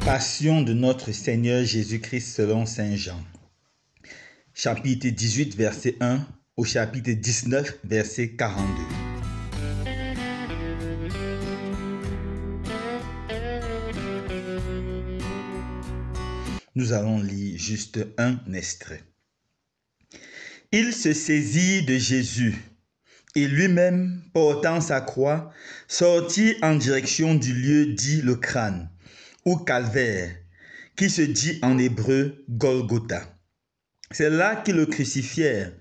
Passion de notre Seigneur Jésus-Christ selon Saint Jean. Chapitre 18, verset 1 au chapitre 19, verset 42. Nous allons lire juste un extrait. Il se saisit de Jésus et lui-même, portant sa croix, sortit en direction du lieu dit le crâne, ou calvaire, qui se dit en hébreu Golgotha. C'est là qu'ils le crucifièrent,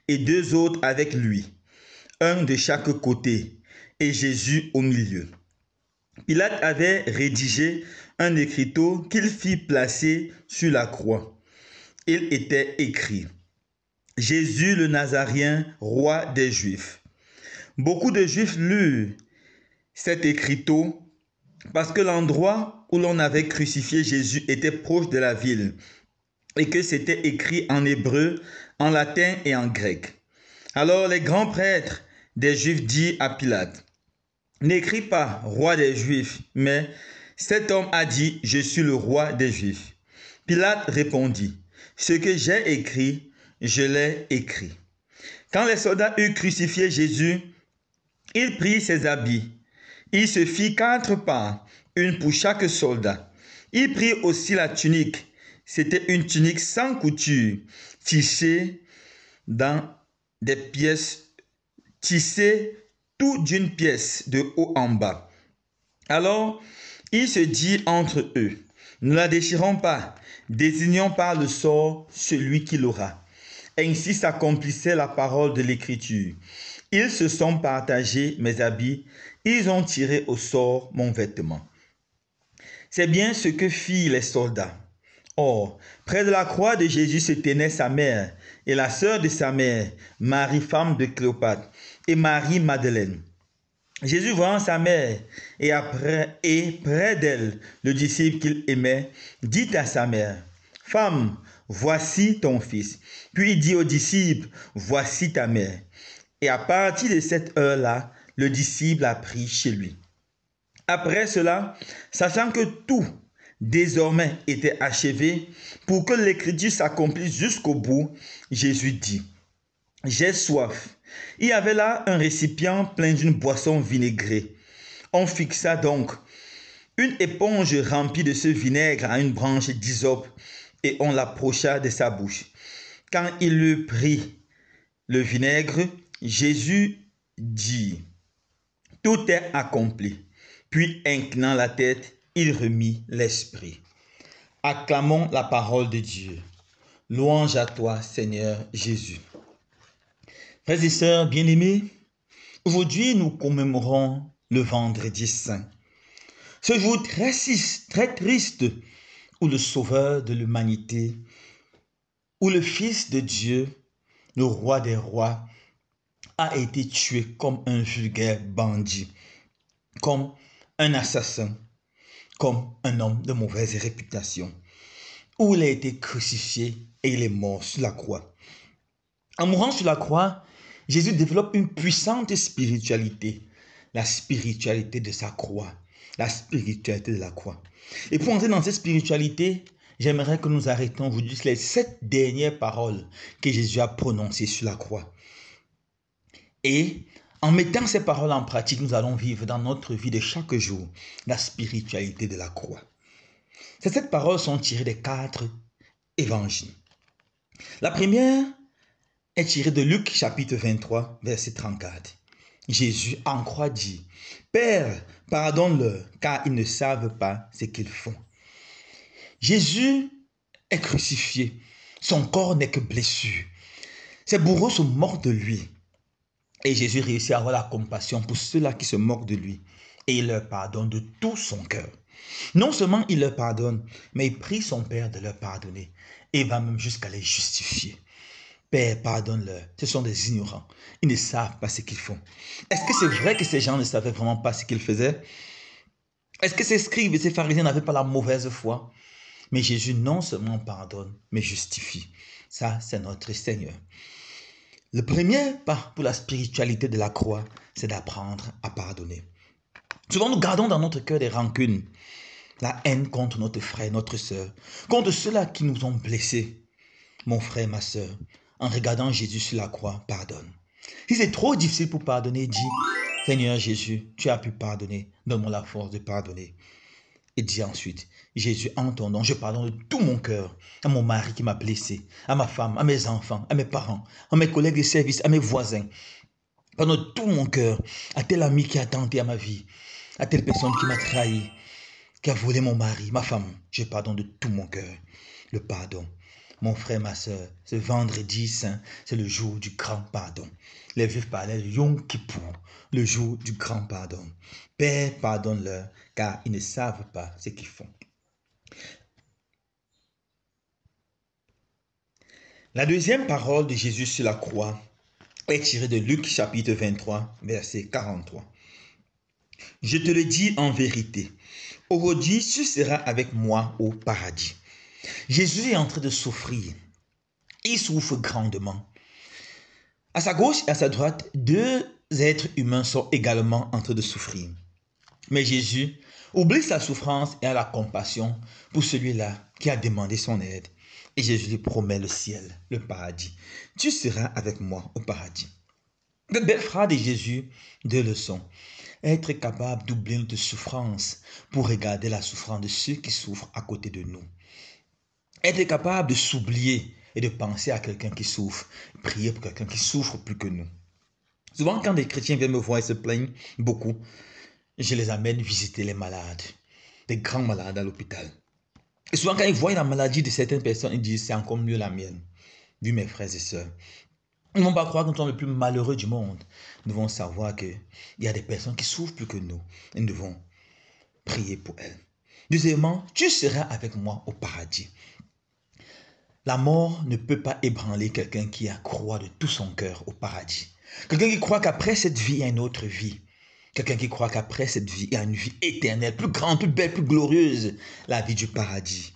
et deux autres avec lui, un de chaque côté, et Jésus au milieu. Pilate avait rédigé un écriteau qu'il fit placer sur la croix. Il était écrit « Jésus le Nazaréen, roi des Juifs ». Beaucoup de Juifs lurent cet écriteau parce que l'endroit où l'on avait crucifié Jésus était proche de la ville et que c'était écrit en hébreu, en latin et en grec. Alors les grands prêtres des Juifs dirent à Pilate, « N'écris pas roi des Juifs, mais cet homme a dit, je suis le roi des Juifs. » Pilate répondit, « Ce que j'ai écrit, je l'ai écrit. » Quand les soldats eurent crucifié Jésus, il prit ses habits. Il se fit 4 parts, une pour chaque soldat. Il prit aussi la tunique. C'était une tunique sans couture, tissée dans des pièces, tissée tout d'une pièce de haut en bas. Alors, il se dit entre eux, ne la déchirons pas, désignons par le sort celui qui l'aura. Ainsi s'accomplissait la parole de l'Écriture. Ils se sont partagés mes habits, ils ont tiré au sort mon vêtement. C'est bien ce que firent les soldats. Or, près de la croix de Jésus se tenaient sa mère et la sœur de sa mère, Marie, femme de Cléopâtre, et Marie Madeleine. Jésus voyant sa mère et près d'elle le disciple qu'il aimait, dit à sa mère, « Femme, voici ton fils. » Puis il dit au disciple, « Voici ta mère. » Et à partir de cette heure-là, le disciple a pris chez lui. Après cela, sachant que tout désormais était achevé, pour que l'écriture s'accomplisse jusqu'au bout, Jésus dit, « J'ai soif. » Il y avait là un récipient plein d'une boisson vinaigrée. On fixa donc une éponge remplie de ce vinaigre à une branche d'hysope et on l'approcha de sa bouche. Quand il eut pris le vinaigre, Jésus dit, « Tout est accompli. » Puis, inclinant la tête, il remit l'esprit. Acclamons la parole de Dieu. Louange à toi, Seigneur Jésus. Frères et sœurs bien-aimés, aujourd'hui nous commémorons le Vendredi Saint. Ce jour très triste où le Sauveur de l'humanité, où le Fils de Dieu, le Roi des rois, a été tué comme un vulgaire bandit, comme un assassin, comme un homme de mauvaise réputation, où il a été crucifié et il est mort sur la croix. En mourant sur la croix, Jésus développe une puissante spiritualité, la spiritualité de sa croix, la spiritualité de la croix. Et pour entrer dans cette spiritualité, j'aimerais que nous arrêtions aujourd'hui les 7 dernières paroles que Jésus a prononcées sur la croix. Et en mettant ces paroles en pratique, nous allons vivre dans notre vie de chaque jour la spiritualité de la croix. Ces 7 paroles sont tirées des 4 évangiles. La première est tirée de Luc chapitre 23, verset 34. Jésus en croix dit, « Père, pardonne-leur, car ils ne savent pas ce qu'ils font. » Jésus est crucifié. Son corps n'est que blessure. Ses bourreaux se moquent de lui. Et Jésus réussit à avoir la compassion pour ceux-là qui se moquent de lui. Et il leur pardonne de tout son cœur. Non seulement il leur pardonne, mais il prie son Père de leur pardonner. Et va même jusqu'à les justifier. Père, pardonne-leur. Ce sont des ignorants. Ils ne savent pas ce qu'ils font. Est-ce que c'est vrai que ces gens ne savaient vraiment pas ce qu'ils faisaient? Est-ce que ces scribes et ces pharisiens n'avaient pas la mauvaise foi? Mais Jésus non seulement pardonne, mais justifie. Ça, c'est notre Seigneur. Le premier pas pour la spiritualité de la croix, c'est d'apprendre à pardonner. Souvent, nous gardons dans notre cœur des rancunes, la haine contre notre frère, notre soeur, contre ceux-là qui nous ont blessés. Mon frère, ma soeur, en regardant Jésus sur la croix, pardonne. Si c'est trop difficile pour pardonner, dis, Seigneur Jésus, tu as pu pardonner, donne-moi la force de pardonner. Et dis ensuite, Jésus, en ton nom, je pardonne de tout mon cœur à mon mari qui m'a blessé, à ma femme, à mes enfants, à mes parents, à mes collègues de service, à mes voisins. Pardonne de tout mon cœur à tel ami qui a tenté à ma vie, à telle personne qui m'a trahi, qui a volé mon mari, ma femme. Je pardonne de tout mon cœur. Le pardon. Mon frère, ma soeur, ce vendredi saint, c'est le jour du grand pardon. Les Juifs parlaient de Yom Kippour, le jour du grand pardon. Père, pardonne-leur, car ils ne savent pas ce qu'ils font. La deuxième parole de Jésus sur la croix est tirée de Luc chapitre 23, verset 43. Je te le dis en vérité, aujourd'hui tu seras avec moi au paradis. Jésus est en train de souffrir. Il souffre grandement. À sa gauche et à sa droite, deux êtres humains sont également en train de souffrir. Mais Jésus oublie sa souffrance et a la compassion pour celui-là qui a demandé son aide. Et Jésus lui promet le ciel, le paradis. Tu seras avec moi au paradis. De belles phrases de Jésus, deux leçons. Être capable d'oublier notre souffrance pour regarder la souffrance de ceux qui souffrent à côté de nous. Être capable de s'oublier et de penser à quelqu'un qui souffre. Prier pour quelqu'un qui souffre plus que nous. Souvent, quand des chrétiens viennent me voir et se plaignent beaucoup, je les amène visiter les malades, des grands malades à l'hôpital. Et souvent, quand ils voient la maladie de certaines personnes, ils disent c'est encore mieux la mienne. Vu mes frères et sœurs, ils ne vont pas croire que nous sommes les plus malheureux du monde. Nous devons savoir qu'il y a des personnes qui souffrent plus que nous. Et nous devons prier pour elles. Deuxièmement, tu seras avec moi au paradis. La mort ne peut pas ébranler quelqu'un qui croit de tout son cœur au paradis. Quelqu'un qui croit qu'après cette vie, il y a une autre vie. Quelqu'un qui croit qu'après cette vie, il y a une vie éternelle, plus grande, plus belle, plus glorieuse, la vie du paradis.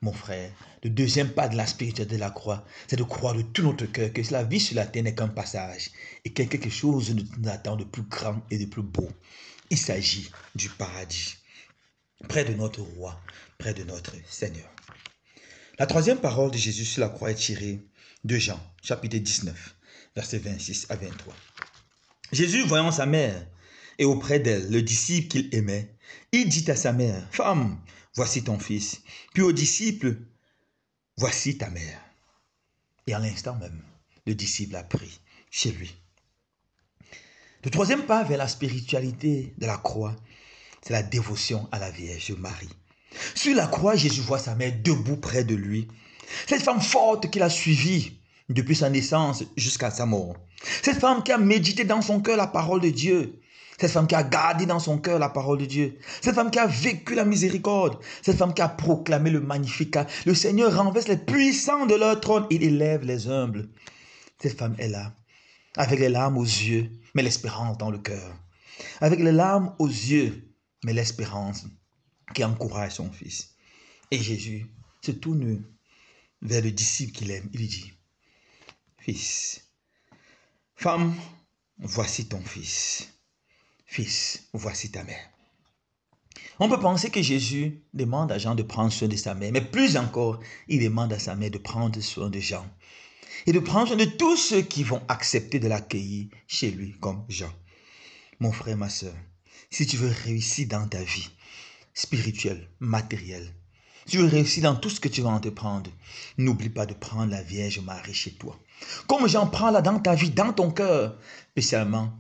Mon frère, le deuxième pas de la spiritualité de la croix, c'est de croire de tout notre cœur que la vie sur la terre n'est qu'un passage et que quelque chose nous attend de plus grand et de plus beau. Il s'agit du paradis, près de notre roi, près de notre Seigneur. La troisième parole de Jésus sur la croix est tirée de Jean, chapitre 19, versets 26 à 23. Jésus, voyant sa mère et auprès d'elle le disciple qu'il aimait, il dit à sa mère, « Femme, voici ton fils. » Puis au disciple, « Voici ta mère. » Et à l'instant même, le disciple a pris chez lui. Le troisième pas vers la spiritualité de la croix, c'est la dévotion à la Vierge Marie. Sur la croix, Jésus voit sa mère debout près de lui. Cette femme forte qu'il a suivie depuis sa naissance jusqu'à sa mort. Cette femme qui a médité dans son cœur la parole de Dieu. Cette femme qui a gardé dans son cœur la parole de Dieu. Cette femme qui a vécu la miséricorde. Cette femme qui a proclamé le Magnificat. Le Seigneur renverse les puissants de leur trône. Il élève les humbles. Cette femme est là, avec les larmes aux yeux, mais l'espérance dans le cœur. Avec les larmes aux yeux, mais l'espérance qui encourage son fils. Et Jésus se tourne vers le disciple qu'il aime. Il lui dit, « Fils, femme, voici ton fils. Fils, voici ta mère. » On peut penser que Jésus demande à Jean de prendre soin de sa mère, mais plus encore, il demande à sa mère de prendre soin de Jean et de prendre soin de tous ceux qui vont accepter de l'accueillir chez lui comme Jean. Mon frère, ma soeur, si tu veux réussir dans ta vie spirituelle, matérielle, si tu veux réussir dans tout ce que tu vas entreprendre, n'oublie pas de prendre la Vierge Marie chez toi. Comme Jean, prends-la dans ta vie, dans ton cœur, spécialement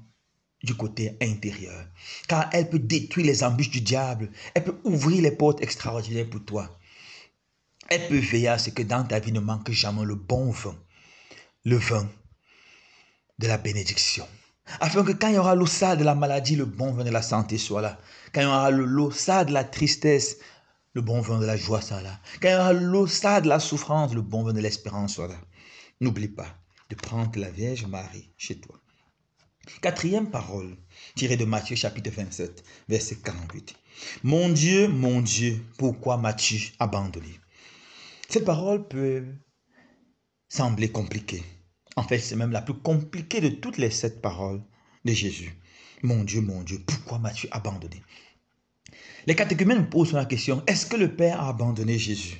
du côté intérieur. Car elle peut détruire les embûches du diable. Elle peut ouvrir les portes extraordinaires pour toi. Elle peut veiller à ce que dans ta vie ne manque jamais le bon vin. Le vin de la bénédiction. Afin que quand il y aura l'eau sale de la maladie, le bon vin de la santé soit là. Quand il y aura l'eau sale de la tristesse, le bon vin de la joie soit là. Quand il y aura l'eau sale de la souffrance, le bon vin de l'espérance soit là. N'oublie pas de prendre la Vierge Marie chez toi. Quatrième parole, tirée de Matthieu chapitre 27, verset 48. « Mon Dieu, pourquoi m'as-tu abandonné ?» Cette parole peut sembler compliquée. En fait, c'est même la plus compliquée de toutes les 7 paroles de Jésus. Mon Dieu, pourquoi m'as-tu abandonné? Les catéchumènes nous posent la question, est-ce que le Père a abandonné Jésus?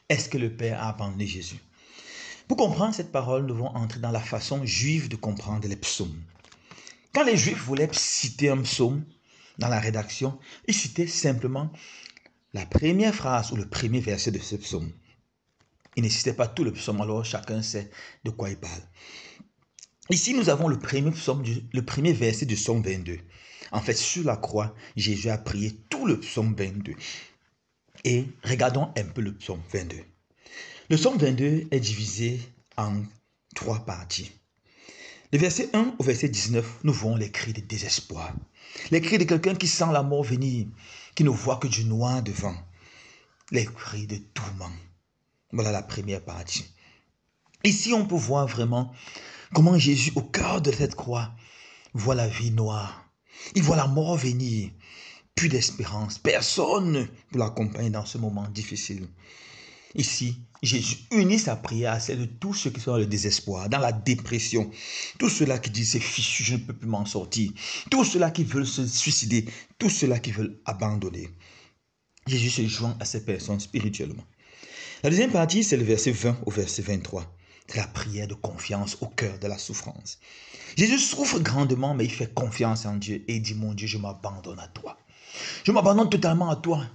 Est-ce que le Père a abandonné Jésus? Pour comprendre cette parole, nous devons entrer dans la façon juive de comprendre les psaumes. Quand les Juifs voulaient citer un psaume dans la rédaction, ils citaient simplement la première phrase ou le premier verset de ce psaume. Ils ne citaient pas tout le psaume, alors chacun sait de quoi il parle. Ici, nous avons le premier verset du psaume 22. En fait, sur la croix, Jésus a prié tout le psaume 22. Et regardons un peu le psaume 22. Le psaume 22 est divisé en 3 parties. Le verset 1 au verset 19, nous voyons les cris de désespoir. Les cris de quelqu'un qui sent la mort venir, qui ne voit que du noir devant. Les cris de tourment. Voilà la première partie. Ici, on peut voir vraiment comment Jésus, au cœur de cette croix, voit la vie noire. Il voit la mort venir. Plus d'espérance. Personne pour l'accompagner dans ce moment difficile. Ici, Jésus unit sa prière à celle de tous ceux qui sont dans le désespoir, dans la dépression. Tous ceux-là qui disent c'est fichu, je ne peux plus m'en sortir. Tous ceux-là qui veulent se suicider. Tous ceux-là qui veulent abandonner. Jésus se joint à ces personnes spirituellement. La deuxième partie, c'est le verset 20 au verset 23. C'est la prière de confiance au cœur de la souffrance. Jésus souffre grandement, mais il fait confiance en Dieu et il dit, mon Dieu, je m'abandonne à toi. Je m'abandonne totalement à toi.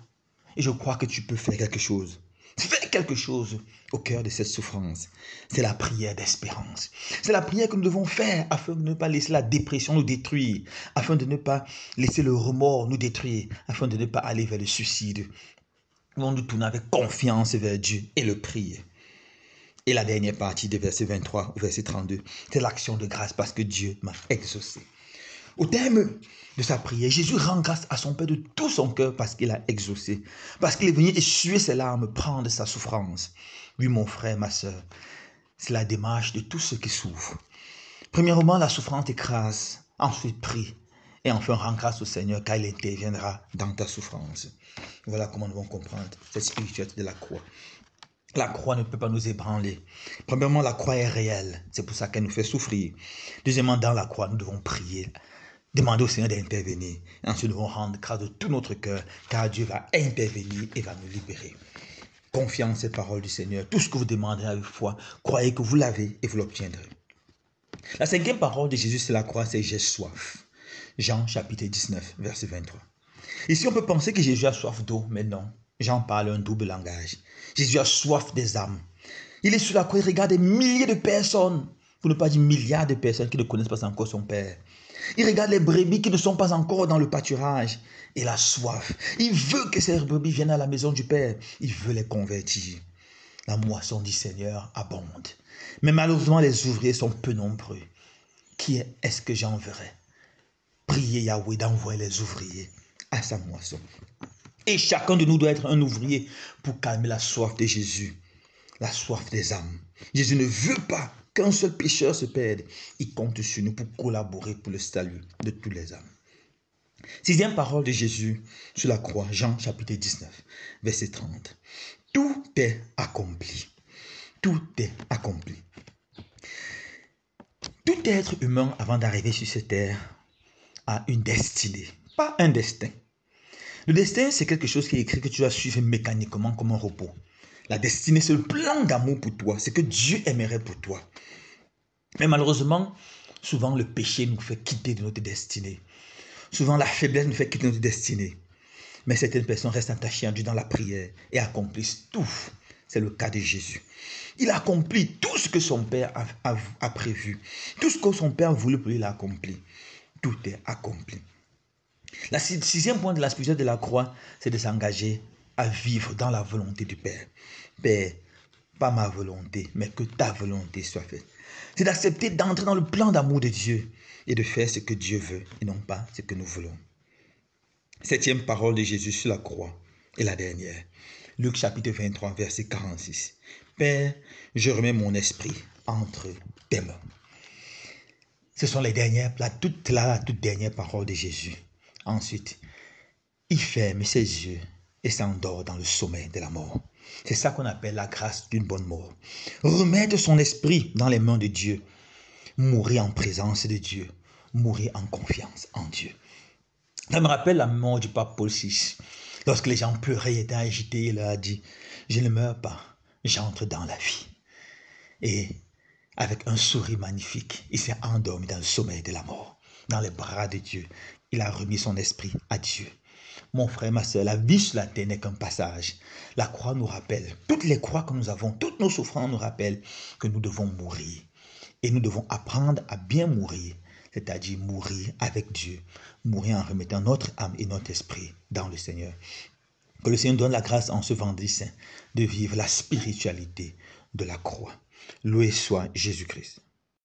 Et je crois que tu peux faire quelque chose. Fais quelque chose au cœur de cette souffrance. C'est la prière d'espérance. C'est la prière que nous devons faire afin de ne pas laisser la dépression nous détruire, afin de ne pas laisser le remords nous détruire, afin de ne pas aller vers le suicide. Nous devons nous tourner avec confiance vers Dieu et le prier. Et la dernière partie de verset 23 au verset 32, c'est l'action de grâce parce que Dieu m'a exaucé. Au terme de sa prière, Jésus rend grâce à son Père de tout son cœur parce qu'il a exaucé, parce qu'il est venu essuyer ses larmes, prendre sa souffrance. Oui, mon frère, ma soeur, c'est la démarche de tous ceux qui souffrent. Premièrement, la souffrance écrase, ensuite prie, et enfin rend grâce au Seigneur car il interviendra dans ta souffrance. Voilà comment nous devons comprendre cette spiritualité de la croix. La croix ne peut pas nous ébranler. Premièrement, la croix est réelle, c'est pour ça qu'elle nous fait souffrir. Deuxièmement, dans la croix, nous devons prier. Demander au Seigneur d'intervenir. Ensuite, nous devons rendre grâce de tout notre cœur, car Dieu va intervenir et va nous libérer. Confiance en cette parole du Seigneur. Tout ce que vous demandez avec foi, croyez que vous l'avez et vous l'obtiendrez. La cinquième parole de Jésus sur la croix, c'est « J'ai soif ». Jean chapitre 19, verset 23. Ici, on peut penser que Jésus a soif d'eau, mais non. Jean parle un double langage. Jésus a soif des âmes. Il est sur la croix, il regarde des milliers de personnes, pour ne pas dire milliards de personnes qui ne connaissent pas encore son Père. Il regarde les brebis qui ne sont pas encore dans le pâturage. Il a soif. Il veut que ces brebis viennent à la maison du Père. Il veut les convertir. La moisson du Seigneur abonde. Mais malheureusement, les ouvriers sont peu nombreux. Qui est-ce que j'enverrai? Priez Yahweh d'envoyer les ouvriers à sa moisson. Et chacun de nous doit être un ouvrier pour calmer la soif de Jésus. La soif des âmes. Jésus ne veut pas qu'un seul pécheur se perde. Il compte sur nous pour collaborer pour le salut de tous les âmes. Sixième parole de Jésus sur la croix, Jean chapitre 19, verset 30. Tout est accompli. Tout est accompli. Tout être humain, avant d'arriver sur cette terre, a une destinée, pas un destin. Le destin, c'est quelque chose qui est écrit que tu dois suivre mécaniquement comme un repos. La destinée, c'est le plan d'amour pour toi, c'est que Dieu aimerait pour toi. Mais malheureusement, souvent le péché nous fait quitter de notre destinée. Souvent la faiblesse nous fait quitter notre destinée. Mais certaines personnes restent attachées à Dieu dans la prière et accomplissent tout. C'est le cas de Jésus. Il accomplit tout ce que son Père a prévu. Tout ce que son Père a voulu pour lui, il a accompli. Tout est accompli. Le sixième point de la spiritualité de la croix, c'est de s'engager à vivre dans la volonté du Père. Père, pas ma volonté, mais que ta volonté soit faite. C'est d'accepter d'entrer dans le plan d'amour de Dieu et de faire ce que Dieu veut et non pas ce que nous voulons. Septième parole de Jésus sur la croix et la dernière. Luc chapitre 23, verset 46. Père, je remets mon esprit entre tes mains. Ce sont la toute dernière parole de Jésus. Ensuite, il ferme ses yeux et s'endort dans le sommeil de la mort. C'est ça qu'on appelle la grâce d'une bonne mort. Remettre son esprit dans les mains de Dieu. Mourir en présence de Dieu. mourir en confiance en Dieu. Ça me rappelle la mort du pape Paul VI. Lorsque les gens pleuraient, étaient agités, il a dit, je ne meurs pas, j'entre dans la vie. Et avec un sourire magnifique, il s'est endormi dans le sommeil de la mort, dans les bras de Dieu. Il a remis son esprit à Dieu. Mon frère, ma soeur, la vie sur la terre n'est qu'un passage. La croix nous rappelle, toutes les croix que nous avons, toutes nos souffrances nous rappellent que nous devons mourir. Et nous devons apprendre à bien mourir, c'est-à-dire mourir avec Dieu, mourir en remettant notre âme et notre esprit dans le Seigneur. Que le Seigneur donne la grâce en ce vendredi saint de vivre la spiritualité de la croix. Loué soit Jésus-Christ.